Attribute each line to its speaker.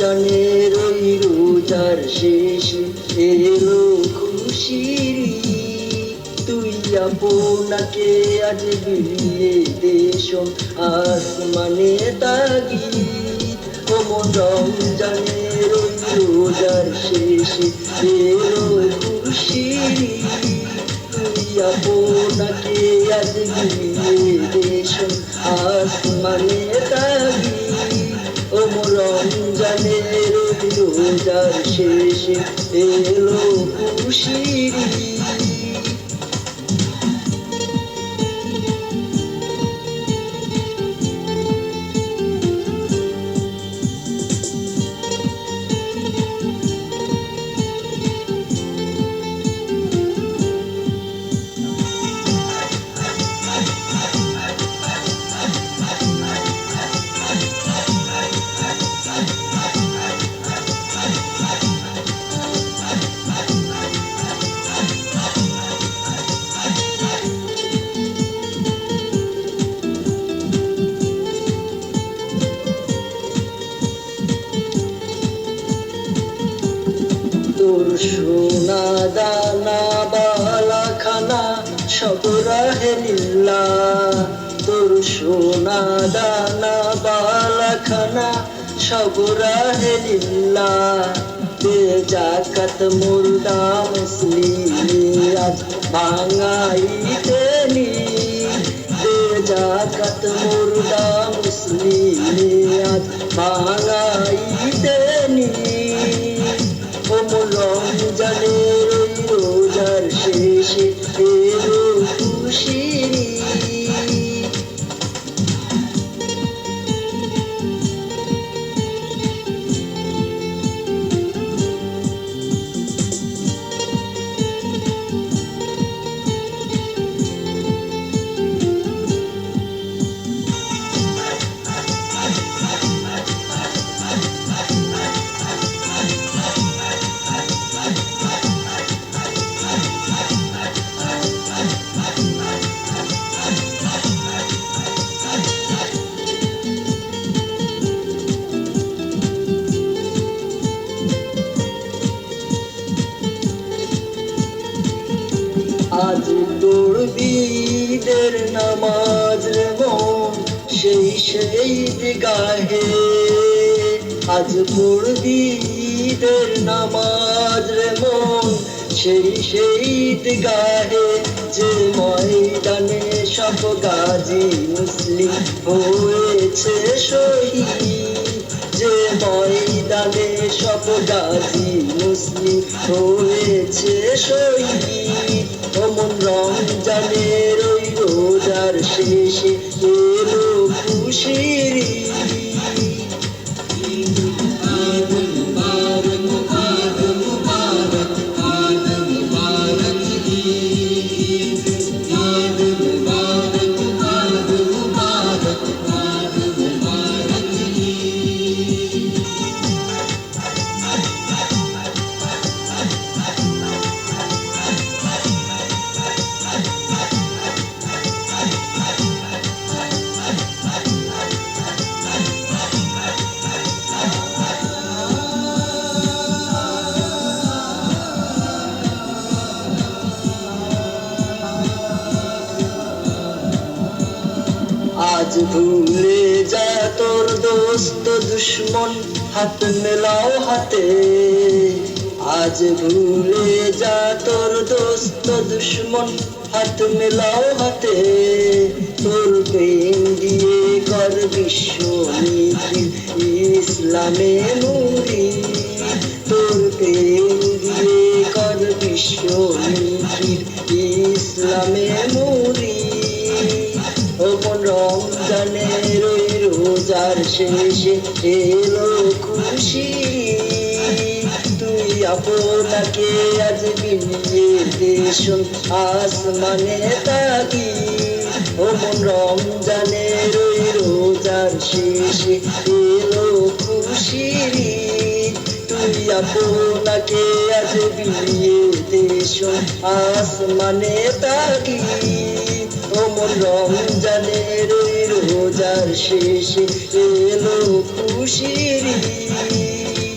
Speaker 1: রমজানের ওই রোজার শেষে এলো খুশির ঈদ। তুই আপনাকে আজ বিলিয়ে দেশ আসমানে তাগিদ। ওমন রমজানের ওই রোজার শেষে এলো খুশির ঈদ। তুই আপনাকে আজ বিলিয়ে দেশ আসমানে তাগিদ। ওমন রমজানের ওই রোজার শেষে এলো খুশির ঈদ। তোর সোনা দানা বালা খানা সব রাহে লিল্লাহ। তোর সোনা দানা বালা খানা সব রাহে লিল্লাহ। দে জাকাত মুর্দা মুসলিম আজ ভাঙাইতে নি। দে জাকাত মুর্দা মুসলিম আজ ভাঙাইতে নি। ওমন রমজানের ওই রোজার শেষে এলো খুশির ঈদ। আজ পড়বি ঈদের নামাজ রে মন সেই ঈদগাহে। আজ পড়বি ঈদের নামাজ রে মন সেই ঈদগাহে। যে ময়দানে সব গাজী মুসলিম হয়েছে শহীদ। যে ময়দানে সব গাজী মুসলিম হয়েছে শহীদ। ওমন রমজানের ওই রোজার শেষে এলো খুশির ঈদ। আজ ভুলে যা তোর দোস্ত দুশ্মন হাত মেলাও হাতে। আজ ভুলে যা তোর দোস্ত দুশ্মন হাত মেলাও হাতে। তোর প্রেম দিয়ে কর বিশ্ব ইসলামে নুরি। তোর প্রেম দিয়ে কর বিশ্ব ইসলামে নুরি। ওমন রমজানের ওই রোজার শেষে এলো খুশির ঈদ। তুই আপনাকে আজ বিলিয়ে দেশ আসমানে তাগিদ। ওমন রমজানের ওই রোজার শেষে এলো খুশির ঈদ। তুই আপনাকে আজ বিলিয়ে দেশ আসমানে তাগিদ। ওমন রমজানের ওই রোজার শেষে এলো খুশির ঈদ।